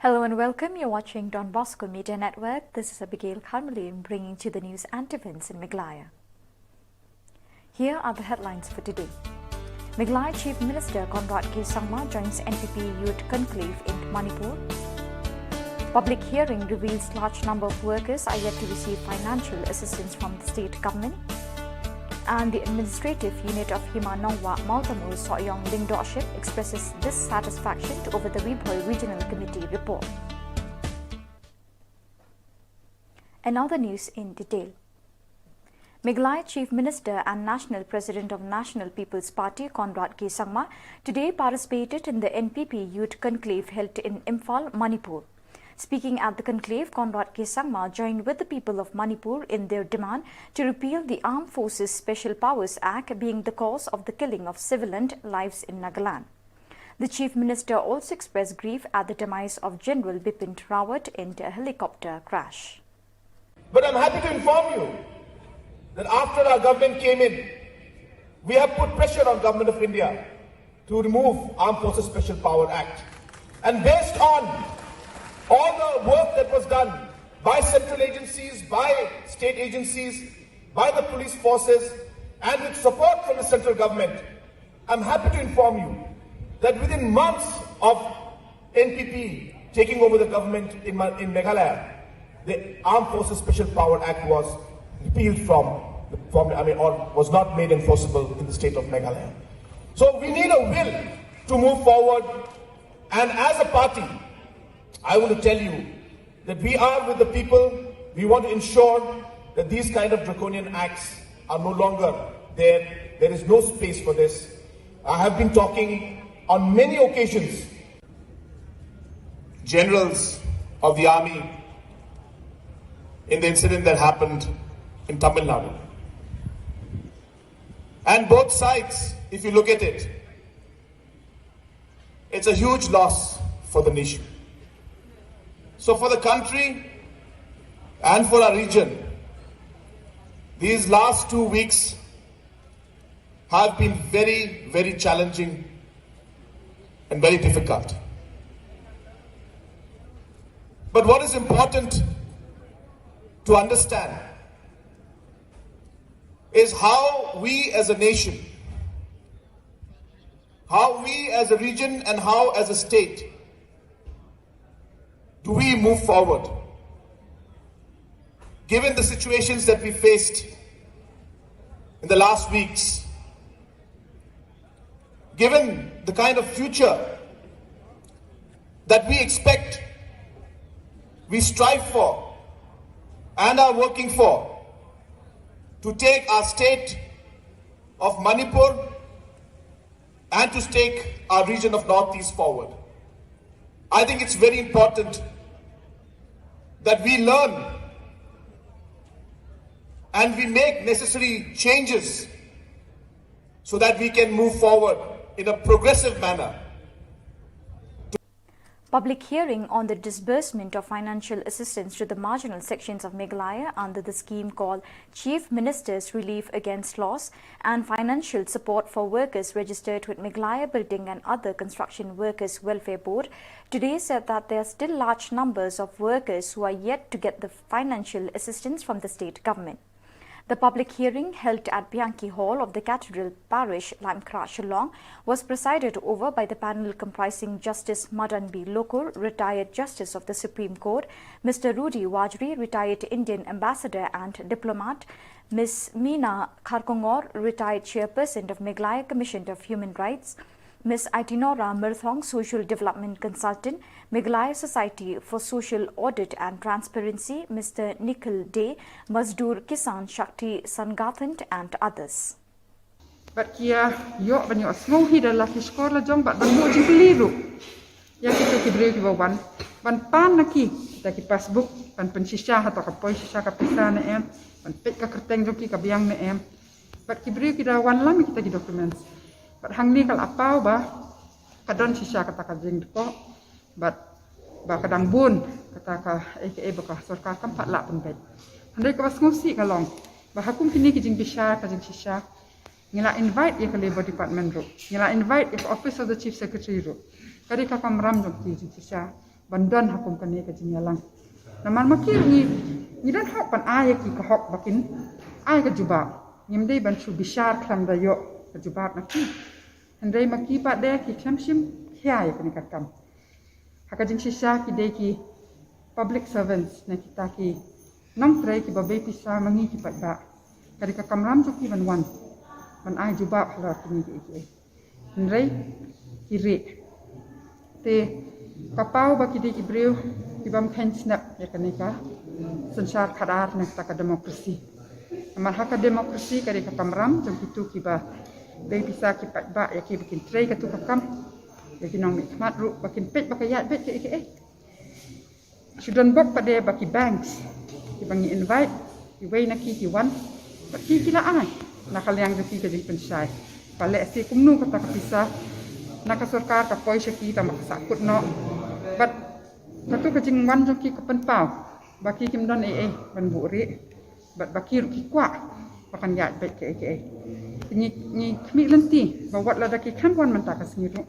Hello and welcome. You're watching Don Bosco Media Network. This is Abigail Carmelin bringing to the news and events in Meghalaya. Here are the headlines for today. Meghalaya Chief Minister Conrad K. Sangma joins NPP Youth Conclave in Manipur. Public hearing reveals large number of workers are yet to receive financial assistance from the state government. And the administrative unit of Hima Nongwa Mauthamur Soyong Lingdorship expresses dissatisfaction over the Wibhoi Regional Committee report. And now the news in detail. Meghalaya Chief Minister and National President of National People's Party Conrad K. Sangma today participated in the NPP Youth Conclave held in Imphal, Manipur. Speaking at the conclave, Conrad K. Sangma joined with the people of Manipur in their demand to repeal the Armed Forces Special Powers Act being the cause of the killing of civilian lives in Nagaland. The Chief Minister also expressed grief at the demise of General Bipin Rawat in a helicopter crash. But I'm happy to inform you that after our government came in, we have put pressure on Government of India to remove Armed Forces Special Power Act. And based on all the work that was done by central agencies, by state agencies, by the police forces, and with support from the central government, I'm happy to inform you that within months of NPP taking over the government in Meghalaya, the Armed Forces Special Power Act was repealed or was not made enforceable in the state of Meghalaya. So we need a will to move forward, and as a party, I want to tell you that we are with the people. We want to ensure that these kind of draconian acts are no longer there. There is no space for this. I have been talking on many occasions. Generals of the army in the incident that happened in Tamil Nadu. And both sides, if you look at it, it's a huge loss for the nation. So for the country and for our region, these last 2 weeks have been very, very challenging and very difficult. But what is important to understand is how we as a nation, how we as a region, and how as a state do we move forward, given the situations that we faced in the last weeks, given the kind of future that we expect, we strive for, and are working for, to take our state of Manipur and to take our region of Northeast forward. I think it's very important that we learn and we make necessary changes so that we can move forward in a progressive manner. Public hearing on the disbursement of financial assistance to the marginal sections of Meghalaya under the scheme called Chief Minister's Relief Against Loss and Financial Support for Workers registered with Meghalaya Building and Other Construction Workers Welfare Board today said that there are still large numbers of workers who are yet to get the financial assistance from the state government. The public hearing held at Bianchi Hall of the Cathedral Parish, Limekra, Shillong, was presided over by the panel comprising Justice Madan B. Lokur, retired Justice of the Supreme Court, Mr. Rudy Wajri, retired Indian Ambassador and diplomat, Ms. Meena Kharkongor, retired Chairperson of Meghalaya Commission of Human Rights, Ms. Aitinora Mirthong, Social Development Consultant, Meghalaya Society for Social Audit and Transparency, Mr. Nikhil Day, Mazdoor Kisan Shakti Sangathant, and others. But kia yo banyo smong hida la kiskola jong bat banyo jibeliru. Ya kita kibri ki bawan ban pan naki kita ki passbook ban pensisya atau kapoi sisya kapisa na em ban pet ka kerteng jong ki kabiang na em. But kibri ki dawan lami kita ki documents. But hang ni kal apau ba kadon sisya kata ka jing ko but ba kadang bun kata ka aka ba ka sarkar kam pat la pun bet. Handai ka bas ngusi kalong ba hakum kini ki jing bisya ka jing sisya ngila invite ya ke Labor Department ro ngila invite ya ke Office of the Chief Secretary ro kari ka kam ram jong ki jing sisya bandan hakum kane ka jinyalang namar makir ni dan hok pan ay ki ka hok bakin ay ka jubab ngimdei ban chu bishar kham da yo ka jubab na ki handai maki pa de ki chamshim khiai ka ni ka kam haka jing shisha ki de ki public servants na kita ki nong trai ki babe pisa mangi ki pa ba kari ka kamram chu ki ban wan ban ai jubab hala ki ni ki handai ki re te kapau ba ki de ki breu ki bam khen snap ya ka ni ka sansar khadar na ta ka demokrasi amar haka demokrasi kari ka kamram jom kitu ki ba dei bisa ki pat ba ya ki bikin tray ka tu ka kam ya ki nong mikmat ru bakin pet bakayat bet ke sudan bok pada baki banks ki bangi invite ki wei na ki wan ba ki la ai na kalyang ki ka jing pensai pale si kumnu ka ta ka pisa na ka sarkar ka poi ki ta maksa kut no bat katu ka jing wan jong ki ka pen pau baki kim don ban bu ri bat baki ru ki kwa bakan yat bet ke ni kami lenti bawa lada ki kan wan man ta ka singiru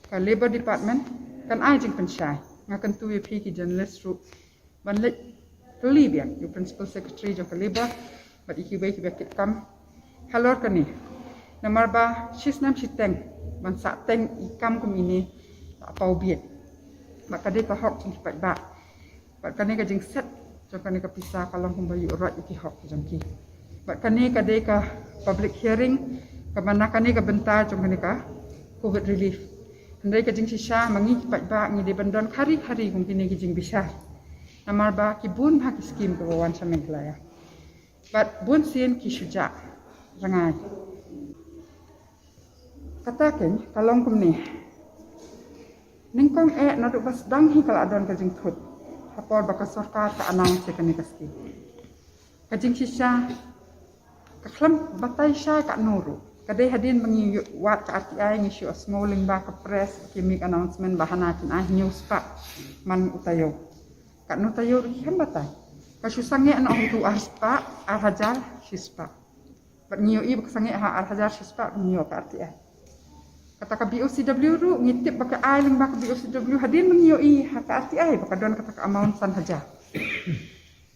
ka labor department kan ai jing pensai ngakan tu pi ki journalist ru ban le libya you principal secretary jo ka labor bat iki bai ki bekit kam halor kan ni namar ba shisnam siteng ban sa teng ikam kum ini pau biet maka de ka hok jing pat ba bat kan ni ka jing set jo kan ni ka pisah kalau kum bayu rat iki hok jang ki bat kan ni ka de ka public hearing kamana kan ni ka bentar jong kan ni ka covid relief handai ka jing shisha mangi pat ba ngi de bandon hari kum kini ki jing bisa namar ba ki bun ha ki scheme ko wan sa Meghalaya bat bun sien ki shuja rangai kataken kalong kum ni ningkong na do bas dang hi kala adon ka jing thut hapor ba ka sarkar ka announce ka ni ka scheme ka jing shisha ka khlam batai sha ka nuru kadai hadin mangi wat ka RTI ngi shu smoling ba ka press ki make announcement bahana kin news pa man utayo ka no tayo hi batai ka shu sange an ong tu arspa hajar shispa bat ngiyo i ba sange ha hajar shispa ngiyo ka RTI kata ka BOCW ru ngitip ba ka ailing ba ka BOCW hadin mangiyo i ha ka RTI ba ka don kata ka amount san hajar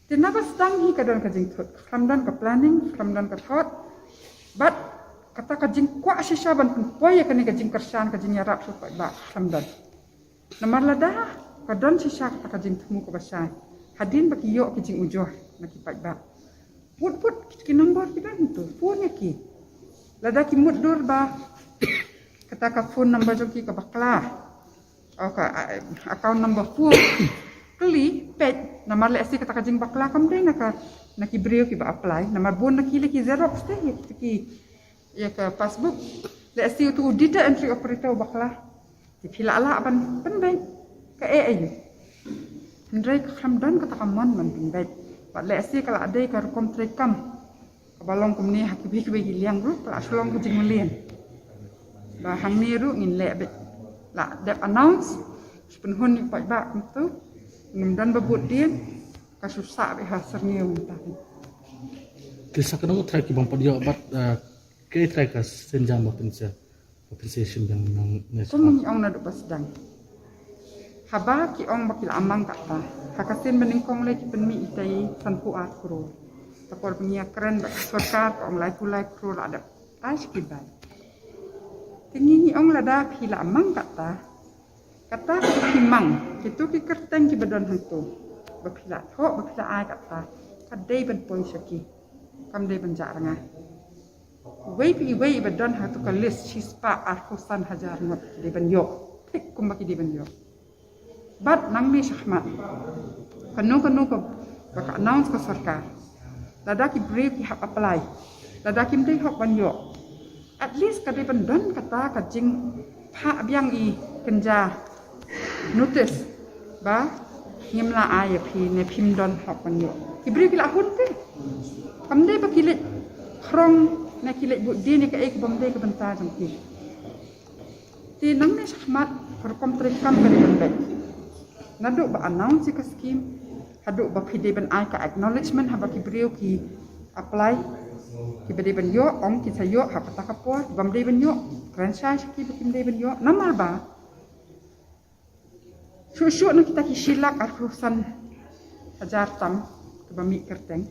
tinaba sedang hi ka don ka jing thut khamdan ka planning khamdan ka thought but kata ka jing kwa shisha ban poya ka ni ka jing kersan ka jing yarap su ba khamdan namar lada ka don shisha ka jing thumu ko basai hadin ba ki yo ki jing ujoh na ki ba put ki nombor ki dan tu phone ki lada ki mudur ba kata ka phone number jo ki ka bakla o ka account number phone kali pet namar le asi kata ka jing bakla kam dei na ki breu ki ba apply namar bon na ki le ki xerox te ki ya ka passbook le asi tu data entry operator bakla ki phila ala ban pen bank ka ayu ndrai ka khamdan kata ka man pin bank ba le asi kala adai ka kom trekam ka balong kum ni ha ki bi liang ru la Shillong ku jing melien ba hang ni ru ngin le bet la de announce pen hon ni pa ba kum tu dan babut dia kasusah be hasarnya muntah. Kisah kenapa try ki bang padio bat ke try ka senjang compensation yang nes. Kumuni ong na do basdang. Haba ki ong bakil amang kata. Hakasin meningkong le ki penmi itai sanpu at kro. Tapor punya keren bak sarkar ong lai kro ada ai ki bai. Tinggi ong lada phila amang kata. Kata kimang itu ki kerteng ki badon hantu bapila tho bapila ai kata kadai ban poi saki kam dei ban jaranga wei badon hantu ka list shispa arhusan hajar ngot dei ban yo tik kum baki dei ban yo bat nang mi shahmat kanu ko baka announce ka sarkar lada ki brief ki hak apply lada kim dei hok ban yo at least kadai ban don kata ka jing pha biang i kenja notice ba ngimla ay phi ne phim don hok pan yo kibri kila hun te kamde ba kilit krong na kilit bu di ni ka ek bom de ka banta jang ki ti nang ne shahmat kor kom tre kam ka ban be nadu ba announce ka scheme hadu ba phi de ban ay ka acknowledgement ha ba kibri ki apply ki be de ban yo ong ki sa yo ha ka ta ka po bam de ban yo franchise ki ba kim de ban yo namal ba Syuk-syuk nak kita ki silak arhusan ajar tam ke bami kerteng.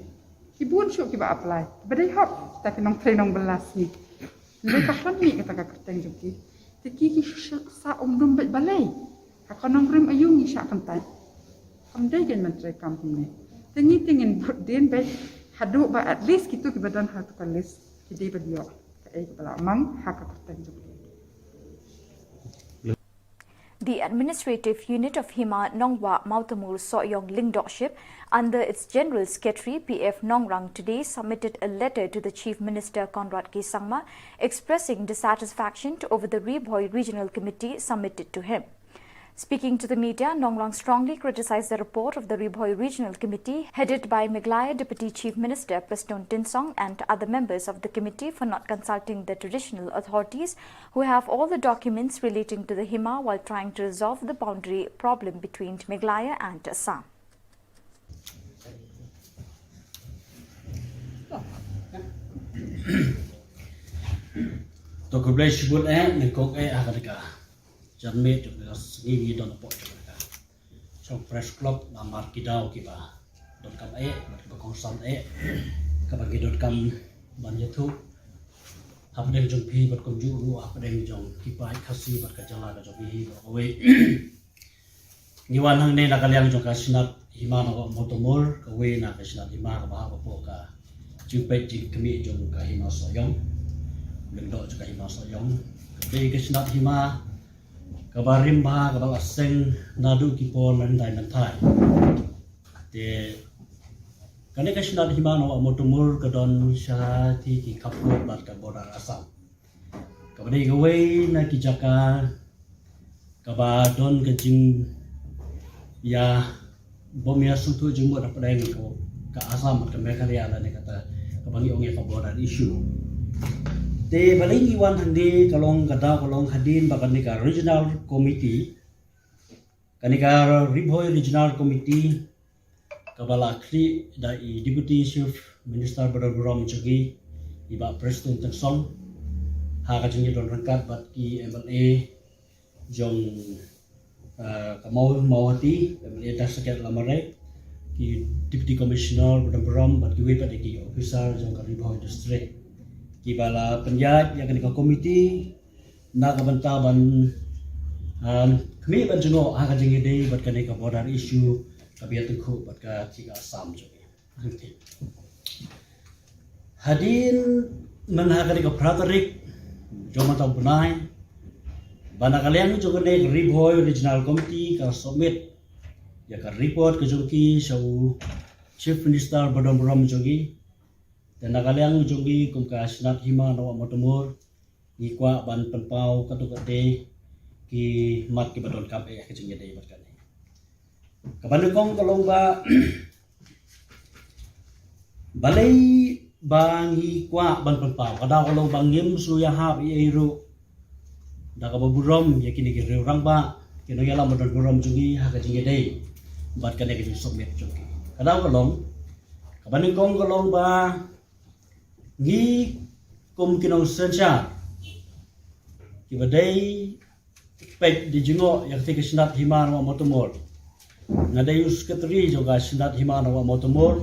Kibun syuk ki ba apply. Badai hop kita ki nong train nong belas ni. Ndai ka hlan mi kata ka kerteng joki. Tiki ki sa dum bet balai. Ka konong rim ayung ni syak kantai. Kamdai gen menteri kampung ni. Tengi tingin den bet hadu ba at least kitu ki badan hatu kalis ki dei badio. Ka ai kepala mang hak ka kerteng joki. The administrative unit of Hima Nongwa Mautamur Soyong Lingdokship under its General Secretary PF Nongrang today submitted a letter to the Chief Minister Conrad K. Sangma expressing dissatisfaction over the Riboy Regional Committee submitted to him. Speaking to the media, Nongrang strongly criticized the report of the Riboy Regional Committee headed by Meghalaya Deputy Chief Minister Preston Tinsong and other members of the committee for not consulting the traditional authorities who have all the documents relating to the Hima while trying to resolve the boundary problem between Meghalaya and Assam. Janmate ini don pok juga. So fresh club namar kidau kiba. Don kam berkongsan kabagi don kam banyak tu. Apa yang jom pi berkonjuru apa yang jom kipa kasih berkajala jom pi away. Niwan hang ne nak kalian jom kasinat hima nak motomor away nak kasinat hima kabah apa ka. Jupet jing kami jom ka hima soyong. Lendok juga hima soyong. Jadi kasinat hima kabarim bah kabal aseng nadu kipon landai mentai te kane kasnad himano motumur kadon syahati ki kapur bat ka bodar Assam kabade gawe na ki jaka kabadon kejing ya bomya sutu jumbo da padai ko ka Assam ka Meghalaya la ne kata kabangi onge ka bodar issue te balingi wan handi kalong kada kalong hadin bakanika regional committee kanika Riboy regional committee kabala kri dai deputy chief minister Badagrom jogi iba Preston Tinsong ha ka jingi don rangkat bat ki MLA jong kamau mawati MLA dasaket lamare ki deputy commissioner Badagrom bat ki we pat ki officer jong ka Riboy district kibala penjat yang kena komiti nak bantaban kami banjungo akan jengi dei bat kena ka border issue kabiat ku bat ka tiga Assam jogi hadin menhakari ka praterik joma tau benai bana kalian juga ne Riboy regional committee ka submit ya ka report ke jogi sau chief minister Badagrom jogi dan nakaliang jogi kum ka snat hima no motomor ni kwa ban penpau katu kate ki mat ki badon kap ke jing yade bat kane kabandukong kalong ba balai bangi kwa ban penpau kada kalong bangim suya hab iru da ka burom yakini ki rang ba kino yala badon burom jogi ha ka jing yade bat kane ki submit jogi kada kalong kabandukong kalong ba ni kum kinong sencha kibadai pek di jingo yang tika sinat himan wa motomor ngadai sekretari juga sinat himan wa motomor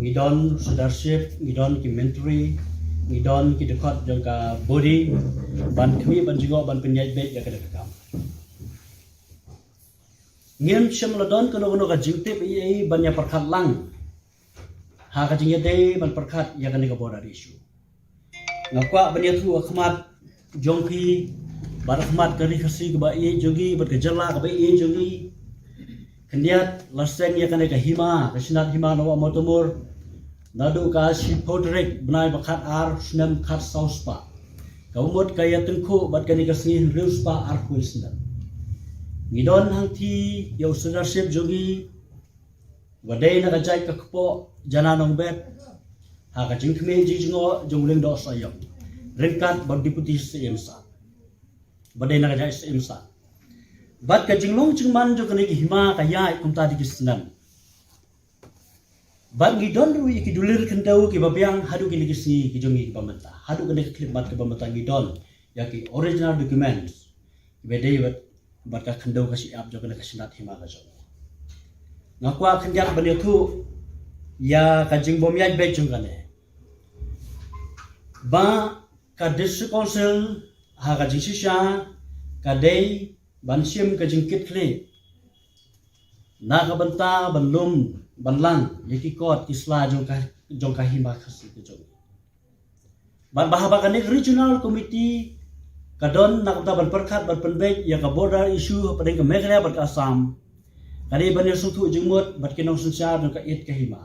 ngidon leadership ngidon ki menteri ngidon ki dekat jangka body ban kami ban jingo ban penyait bet ya kada kam ngem semladon kono ka jingtip i banyak perkat lang ha ka jing yade ban perkat ya kan ka border issue ngakwa bania tu akhmat jongki bar akhmat kari khasi ka bai jogi bar ka jalla ka bai jogi kendiat laseng ya kan ka hima ka sinat hima no motomor nadu ka si podrek benai bakat ar snam khat sauspa ka umot kaya tengku bat kan ka singin reuspa ar kuisna ngidon hangti ya leadership jogi wadai na kajai ka kpo jananong bet ha ka jing khme ji jingo jongleng do sayong ringkat bad deputy CM sa badai na kajai CM sa bat ka jinglong chingman jo kane ki hima ka ya kumta di kisnan bat ngidon ru ki dulir kendau ki babyang hadu ki ligisi ki jongi ki pamenta hadu kane klip mat ki pamenta ngidon ya ki original documents bedai bat bat ka khando ka si ap jo kana kasinat hima ka jo ngakwa khanjat bani thu ya ka jing bom yaj be chung kane ba ka district council ha ka jing shisha ka dei ban sim ka jing kit kle na ka banta ban lum ban lang yaki kot isla jong ka hima khasi ka jo ban bahaba ka regional committee kadon nak ta ban perkhat ban penbek ya ka border issue padeng ka Meghalaya bat ka Assam kari banir sutu jengmut bat kinong sunsyar ka it ka hima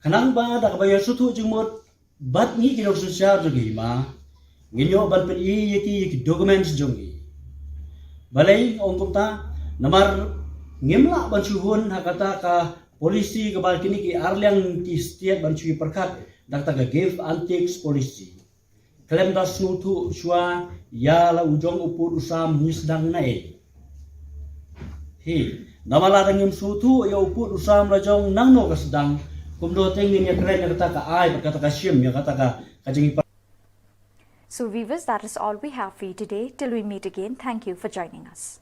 kanang ba da ka bayar sutu jengmut bat ni kinong sunsyar ka hima nginyo ban pen yaki documents jongi balai ong kumta namar ngimla ban suhun hakata ka polisi ka bal kini ki arliang ki state ban chui perkhat dak ta ka give antiques policy klaim da sutu shwa ya la ujong upur usam nisdang na namala dangim sutu ya upur usam rajong nang no kasdang kumdo tengin ya kren ya kata ka ai kata ka shim ya kata ka kajing. So viewers, that is all we have for you today. Till we meet again, thank you for joining us.